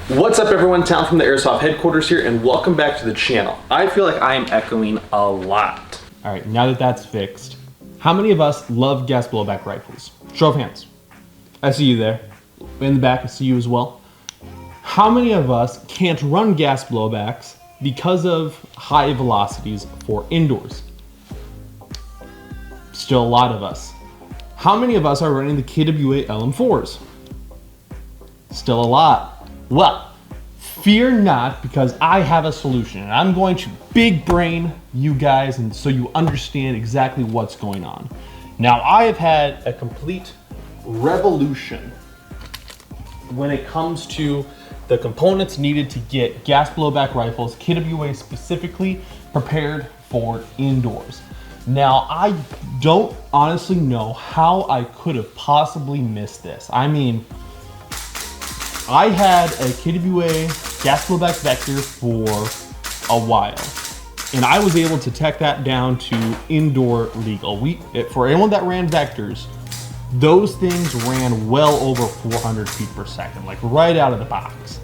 What's up everyone, Tom from the Airsoft headquarters here, and welcome back to the channel. I feel like I am echoing a lot. All right, now that that's fixed, how many of us love gas blowback rifles? Show of hands. I see you there. In the back, I see you as well. How many of us can't run gas blowbacks because of high velocities for indoors? Still a lot of us. How many of us are running the KWA LM4s? Still a lot. Well, fear not, because I have a solution, and I'm going to big brain you guys and so you understand exactly what's going on. Now, I have had a complete revolution when it comes to the components needed to get gas blowback rifles, KWA specifically, prepared for indoors. Now, I don't honestly know how I could have possibly missed this. I mean, I had a KWA gas blowback vector for a while, and I was able to tech that down to indoor legal. For anyone that ran vectors, those things ran well over 400 feet per second, like right out of the box.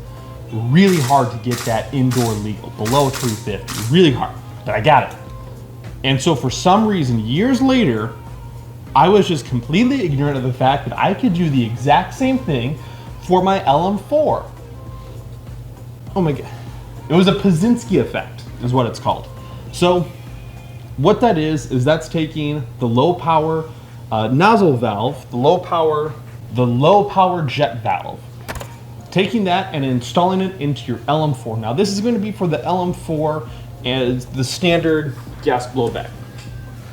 Really hard to get that indoor legal, below 350, really hard, but I got it. And so for some reason, years later, I was just completely ignorant of the fact that I could do the exact same thing for my LM4. Oh my God. It was a Pazinski effect, is what it's called. So what that is that's taking the low power nozzle valve, the low power jet valve, taking that and installing it into your LM4. Now this is going to be for the LM4 as the standard gas blowback,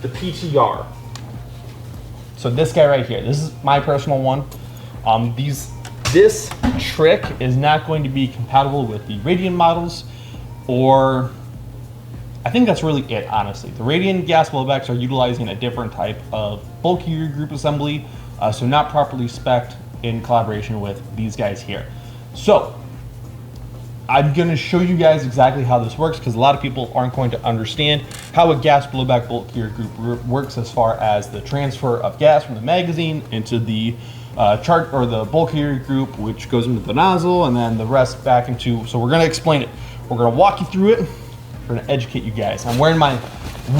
the PTR. So this guy right here, this is my personal one. This trick is not going to be compatible with the Radian models, or I think that's really it, honestly. The Radian gas blowbacks are utilizing a different type of bulkier group assembly, so not properly spec'd in collaboration with these guys here. So I'm going to show you guys exactly how this works, because a lot of people aren't going to understand how a gas blowback bulkier group works as far as the transfer of gas from the magazine into the the bulkier group, which goes into the nozzle, and then the rest back into. So we're going to explain it. We're going to walk you through it. We're going to educate you guys. I'm wearing my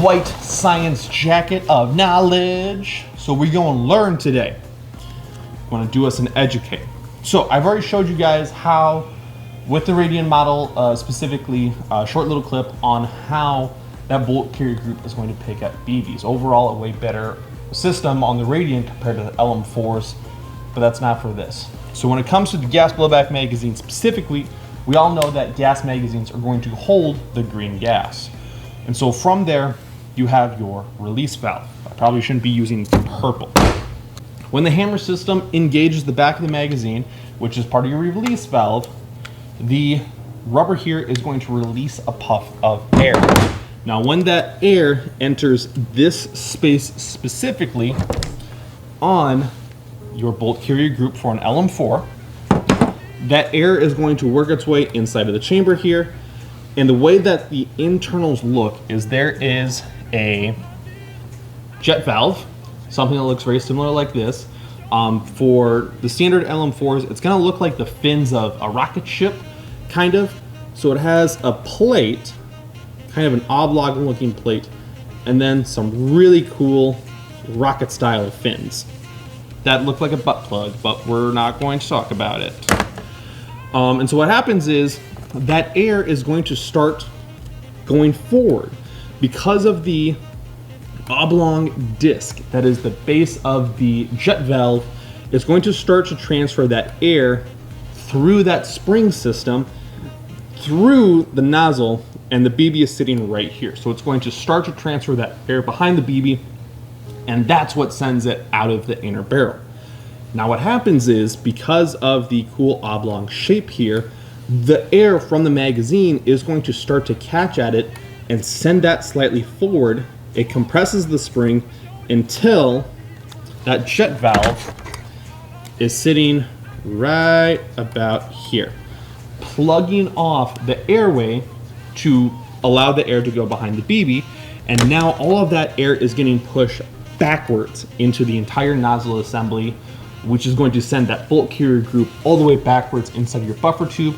white science jacket of knowledge. So we're going to learn today. I'm going to do us an educate. So I've already showed you guys how, with the Radian model, specifically a short little clip on how that bulk carrier group is going to pick up BBs. Overall, a way better system on the Radian compared to the LM4s, but that's not for this. So when it comes to the gas blowback magazine specifically, we all know that gas magazines are going to hold the green gas. And so from there, you have your release valve. I probably shouldn't be using purple. When the hammer system engages the back of the magazine, which is part of your release valve, the rubber here is going to release a puff of air. Now, when that air enters this space specifically on your bolt carrier group for an LM4, that air is going to work its way inside of the chamber here. And the way that the internals look is there is a jet valve, something that looks very similar like this. For the standard LM4s, it's going to look like the fins of a rocket ship, kind of. So it has a plate, kind of an oblong looking plate, and then some really cool rocket style fins that look like a butt plug, but we're not going to talk about it. And so what happens is that air is going to start going forward because of the oblong disc that is the base of the jet valve. It's going to start to transfer that air through that spring system, through the nozzle, and the BB is sitting right here. So it's going to start to transfer that air behind the BB, and that's what sends it out of the inner barrel. Now what happens is, because of the cool oblong shape here, the air from the magazine is going to start to catch at it and send that slightly forward. It compresses the spring until that jet valve is sitting right about here, plugging off the airway to allow the air to go behind the BB. And now all of that air is getting pushed backwards into the entire nozzle assembly, which is going to send that bolt carrier group all the way backwards inside of your buffer tube,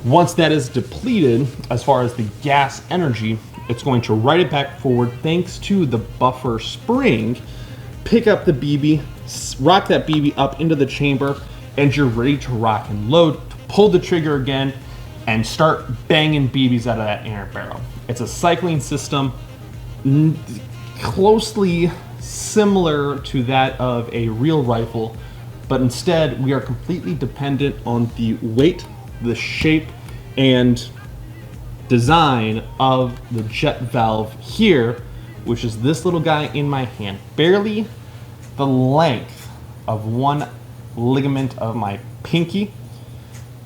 Once that is depleted, as far as the gas energy, it's going to ride it back forward thanks to the buffer spring, pick up the BB, rock that BB up into the chamber, and you're ready to rock and load, to pull the trigger again, and start banging BBs out of that inner barrel. It's a cycling system closely similar to that of a real rifle, but instead we are completely dependent on the weight, the shape, and design of the jet valve here, which is this little guy in my hand, barely the length of one ligament of my pinky.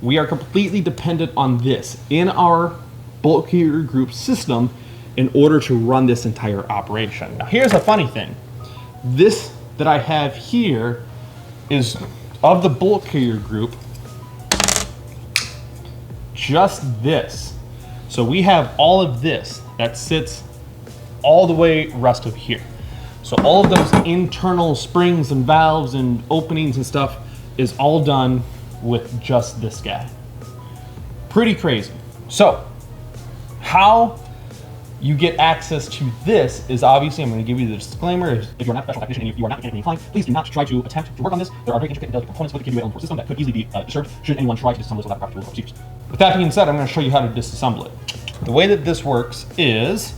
We are completely dependent on this in our bulk carrier group system in order to run this entire operation. Now here's a funny thing. This that I have here is of the bulk carrier group, just this. So we have all of this that sits all the way rest of here. So all of those internal springs and valves and openings and stuff is all done with just this guy. Pretty crazy. So how you get access to this is obviously, I'm going to give you the disclaimer, if you're not a special technician and if you are not mechanically inclined, please do not try to attempt to work on this. There are very intricate and delicate components with the KWA LM4 system that could easily be disturbed should anyone try to disassemble this without proper tools or procedures. With that being said, I'm going to show you how to disassemble it. The way that this works is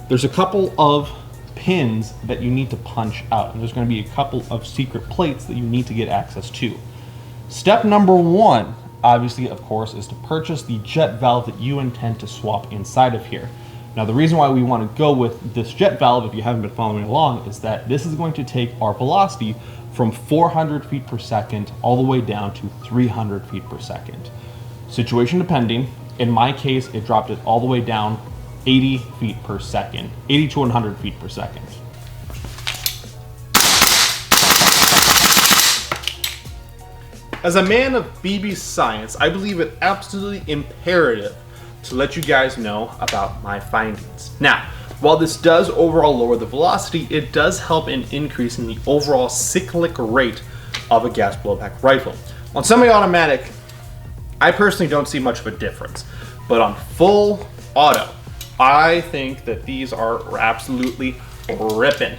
there's a couple of pins that you need to punch out, and there's going to be a couple of secret plates that you need to get access to. Step number one, obviously, of course, is to purchase the jet valve that you intend to swap inside of here. Now, the reason why we want to go with this jet valve, if you haven't been following along, is that this is going to take our velocity from 400 feet per second all the way down to 300 feet per second. Situation depending. In my case, it dropped it all the way down 80 feet per second, 80 to 100 feet per second. As a man of BB science, I believe it absolutely imperative to let you guys know about my findings. Now, while this does overall lower the velocity, it does help in increasing the overall cyclic rate of a gas blowback rifle. On semi-automatic, I personally don't see much of a difference, but on full auto, I think that these are absolutely ripping.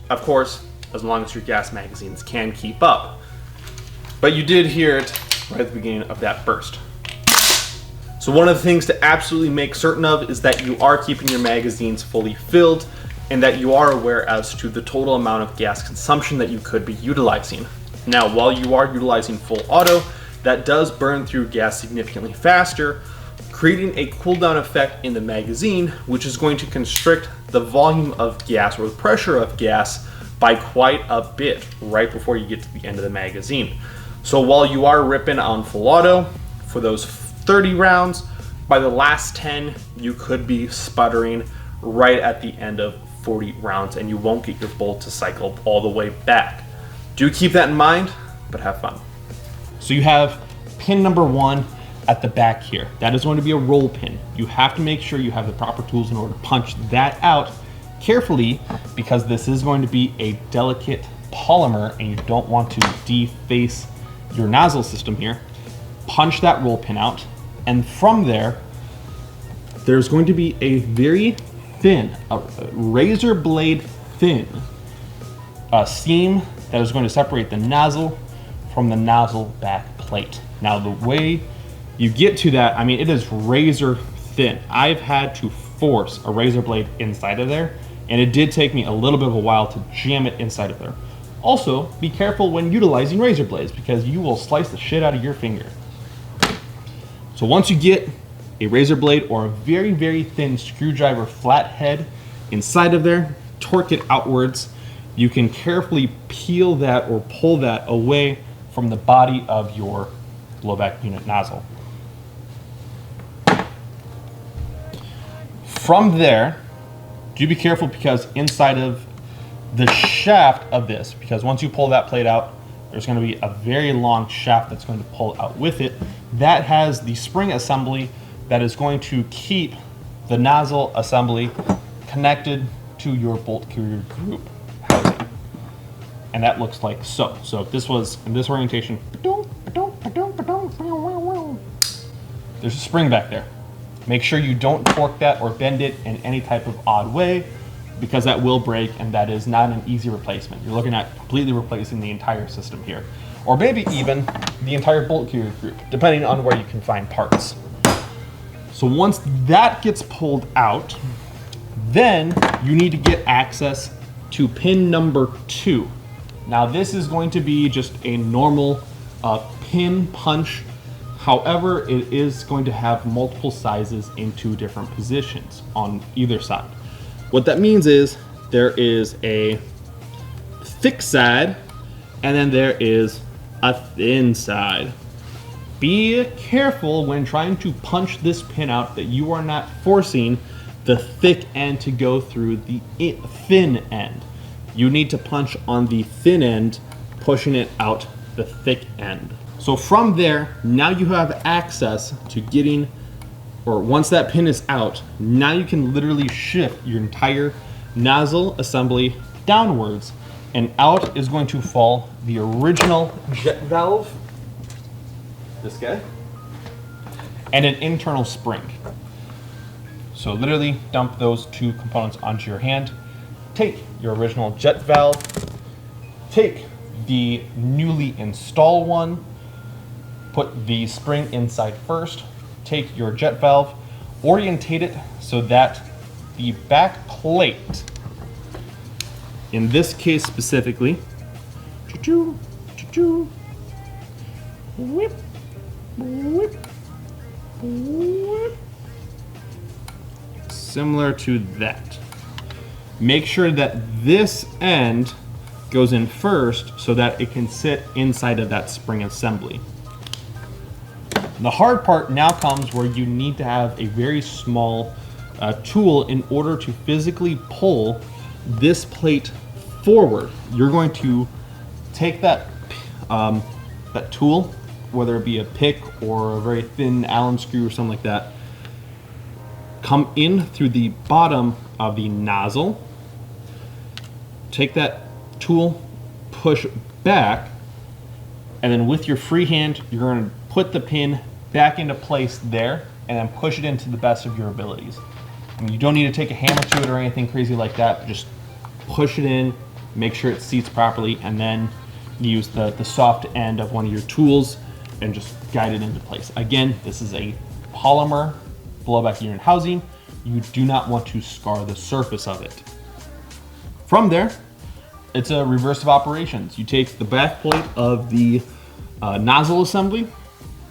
Of course, as long as your gas magazines can keep up. But you did hear it right at the beginning of that burst. So one of the things to absolutely make certain of is that you are keeping your magazines fully filled and that you are aware as to the total amount of gas consumption that you could be utilizing. Now, while you are utilizing full auto, that does burn through gas significantly faster, creating a cooldown effect in the magazine, which is going to constrict the volume of gas or the pressure of gas by quite a bit right before you get to the end of the magazine. So while you are ripping on full auto for those 30 rounds, by the last 10, you could be sputtering right at the end of 40 rounds and you won't get your bolt to cycle all the way back. Do keep that in mind, but have fun. So you have pin number one at the back here. That is going to be a roll pin. You have to make sure you have the proper tools in order to punch that out carefully because this is going to be a delicate polymer and you don't want to deface your nozzle system here. Punch that roll pin out, and from there, there's going to be a very thin, a razor blade thin seam that is going to separate the nozzle from the nozzle back plate. Now the way you get to that, I mean, it is razor thin. I've had to force a razor blade inside of there, and it did take me a little bit of a while to jam it inside of there. Also, be careful when utilizing razor blades because you will slice the shit out of your finger. So once you get a razor blade or a very, very thin screwdriver flathead inside of there, torque it outwards, you can carefully peel that or pull that away from the body of your blowback unit nozzle. From there, do be careful because inside of the shaft of this, because once you pull that plate out, there's going to be a very long shaft that's going to pull out with it. That has the spring assembly that is going to keep the nozzle assembly connected to your bolt carrier group housing. and that looks like so. So if this was in this orientation, there's a spring back there. Make sure you don't torque that or bend it in any type of odd way, because that will break, and that is not an easy replacement. You're looking at completely replacing the entire system here, or maybe even the entire bolt carrier group, depending on where you can find parts. So once that gets pulled out, then you need to get access to pin number 2. Now this is going to be just a normal pin punch. However, it is going to have multiple sizes in 2 different positions on either side. What that means is there is a thick side and then there is a thin side. Be careful when trying to punch this pin out that you are not forcing the thick end to go through the thin end. You need to punch on the thin end, pushing it out the thick end. So from there, now you have access to getting, or once that pin is out, now you can literally shift your entire nozzle assembly downwards, and out is going to fall the original jet valve, this guy, and an internal spring. So literally dump those 2 components onto your hand. Take your original jet valve, take the newly installed one, put the spring inside first, take your jet valve, orientate it so that the back plate, in this case specifically, whip, whip, whip, similar to that. Make sure that this end goes in first so that it can sit inside of that spring assembly. The hard part now comes where you need to have a very small tool in order to physically pull this plate forward. You're going to take that, that tool, whether it be a pick or a very thin Allen screw or something like that, come in through the bottom of the nozzle, take that tool, push back, and then with your free hand, you're going to put the pin back into place there and then push it into the best of your abilities. And you don't need to take a hammer to it or anything crazy like that. Just push it in, make sure it seats properly, and then use the soft end of one of your tools and just guide it into place. Again, this is a polymer blowback unit housing. You do not want to scar the surface of it. From there, it's a reverse of operations. You take the back plate of the nozzle assembly,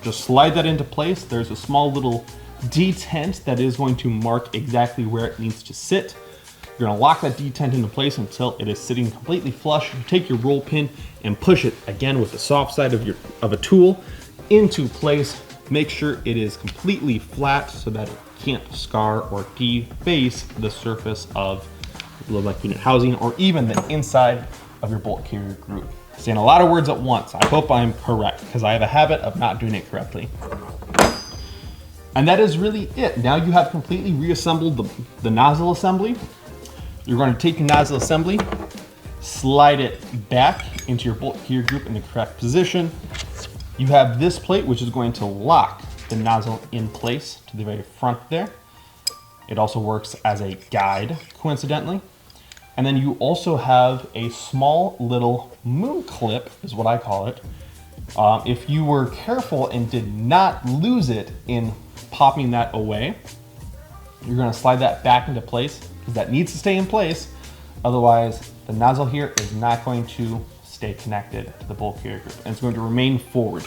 just slide that into place. There's a small little detent that is going to mark exactly where it needs to sit. You're gonna lock that detent into place until it is sitting completely flush. You take your roll pin and push it again with the soft side of a tool into place. Make sure it is completely flat so that it can't scar or deface the surface of the blowback unit housing or even the inside of your bolt carrier group. Saying a lot of words at once. I hope I'm correct because I have a habit of not doing it correctly. And that is really it. Now you have completely reassembled the nozzle assembly. You're going to take your nozzle assembly, slide it back into your bolt carrier group in the correct position. You have this plate which is going to lock the nozzle in place to the very front there. It also works as a guide, coincidentally. And then you also have a small little moon clip, is what I call it. If you were careful and did not lose it in popping that away, you're gonna slide that back into place because that needs to stay in place. Otherwise, the nozzle here is not going to stay connected to the bolt carrier group and it's going to remain forward.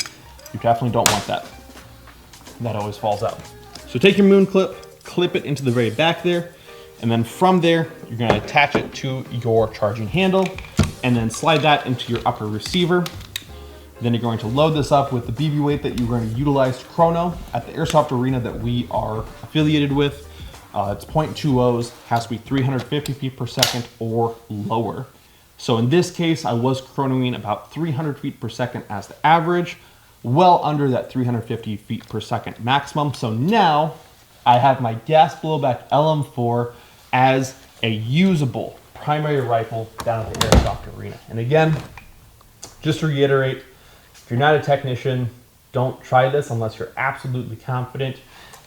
You definitely don't want that. That always falls out. So take your moon clip, clip it into the very back there, and then from there, you're gonna attach it to your charging handle and then slide that into your upper receiver. Then you're going to load this up with the BB weight that you're going to utilize to chrono at the Airsoft arena that we are affiliated with. It's 0.20s, has to be 350 feet per second or lower. So in this case, I was chronoing about 300 feet per second as the average, well under that 350 feet per second maximum. So now I have my gas blowback LM4 as a usable primary rifle down at the Airsoft arena. And again, just to reiterate, if you're not a technician, don't try this unless you're absolutely confident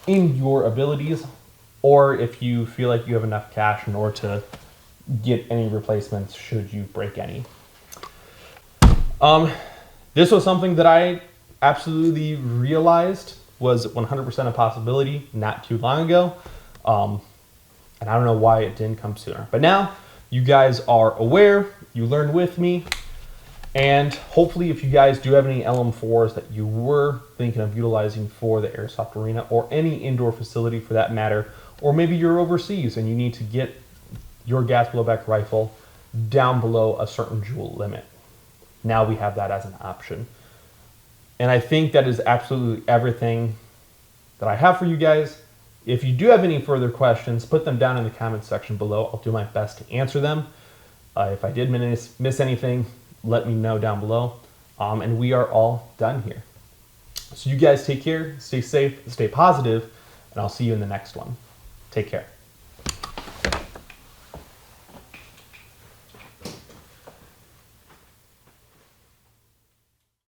in your abilities, or if you feel like you have enough cash in order to get any replacements should you break any. This was something that I absolutely realized was 100% a possibility not too long ago. And I don't know why it didn't come sooner. But now you guys are aware, you learned with me, and hopefully if you guys do have any LM4s that you were thinking of utilizing for the Airsoft arena or any indoor facility for that matter, or maybe you're overseas and you need to get your gas blowback rifle down below a certain joule limit. Now we have that as an option. And I think that is absolutely everything that I have for you guys. If you do have any further questions, put them down in the comments section below. I'll do my best to answer them. If I did miss anything, let me know down below. And we are all done here. So you guys take care, stay safe, stay positive, and I'll see you in the next one. Take care.